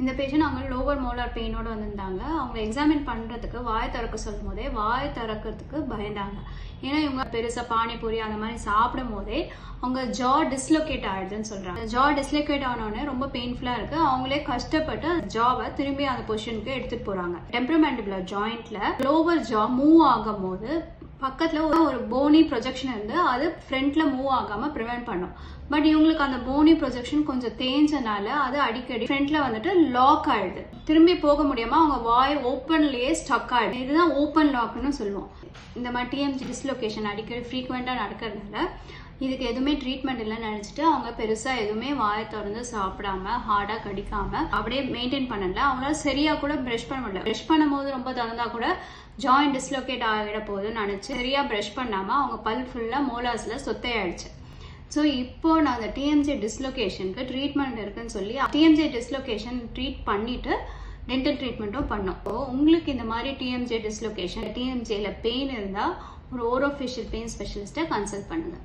இந்த பேஷண்ட் அவங்க lower molar பெயினோட வந்திருந்தாங்க. அவங்க எக்ஸாமின் பண்றதுக்கு வாய் திறக்க சொல்லும் போதே வாய் திறக்கிறதுக்கு பயந்தாங்க. ஏன்னா இவங்க பெருசா பானிபூரி அந்த மாதிரி சாப்பிடும் போதே அவங்க ஜா டிஸ்லோகேட் ஆயிடுதுன்னு சொல்றாங்க. ஜா டிஸ்லோகேட் ஆனோடனே ரொம்ப பெயின்ஃபுல்லா இருக்கு. அவங்களே கஷ்டப்பட்டு ஜாவை திரும்பி அந்த பொசிஷனுக்கு எடுத்துட்டு போறாங்க. டெம்பரோமேண்டிபுலர் ஜாயிண்ட்ல லோவர் ஜா மூவ் ஆகும் போது பக்கத்துல ஒரு போனி ப்ரொஜெக்ஷன் இருந்து அது ஃப்ரண்ட்ல மூவ் ஆகாம ப்ரிவென்ட் பண்ணும். பட் இவங்களுக்கு அந்த போனி ப்ரொஜெக்ஷன் கொஞ்சம் தேஞ்சனால அது அடிக்கடி ஃப்ரண்ட்ல வந்துட்டு லாக் ஆயிடுது. திரும்பி போக முடியாம அவங்க வாய் ஓப்பன்லயே ஸ்டக் ஆயிடுது. இதுதான் ஓப்பன் லாக்னு சொல்லுவோம். இந்த மாதிரி டிஎம்ஜி டிஸ்லோகேஷன் அடிக்கடி ஃப்ரீக்வெண்டா நடக்கிறதுனால இதுக்கு எதுவுமே ட்ரீட்மெண்ட் இல்லைன்னு நினைச்சிட்டு அவங்க பெருசா எதுவுமே வாயை திறந்து சாப்பிடாம ஹார்டா கடிக்காம அப்படியே மெயின்டைன் பண்ணல. அவங்களால சரியா கூட பிரஷ் பண்ண முடியல. பிரஷ் பண்ணும்போது ரொம்ப திறந்தா கூட ஜாயிண்ட் டிஸ்லோகேட் ஆகிட போகுதுன்னு நினைச்சு சரியா பிரஷ் பண்ணாம அவங்க பல் ஃபுல்லா மோலாஸ்ல சொத்தையாயிடுச்சு. ஸோ இப்போ நான் அந்த டிஎம்ஜே டிஸ்லோகேஷனுக்கு ட்ரீட்மெண்ட் இருக்குன்னு சொல்லி டிஎம்ஜே டிஸ்லோகேஷன் ட்ரீட் பண்ணிட்டு டென்டல் ட்ரீட்மெண்ட்டும் பண்ணோம். உங்களுக்கு இந்த மாதிரி டிஎம்ஜே டிஸ்லோகேஷன் டிஎம்ஜேல பெயின் இருந்தால் ஒரு ஓரோஃபேஷியல் பெயின் ஸ்பெஷலிஸ்ட்டை கன்சல்ட் பண்ணுங்க.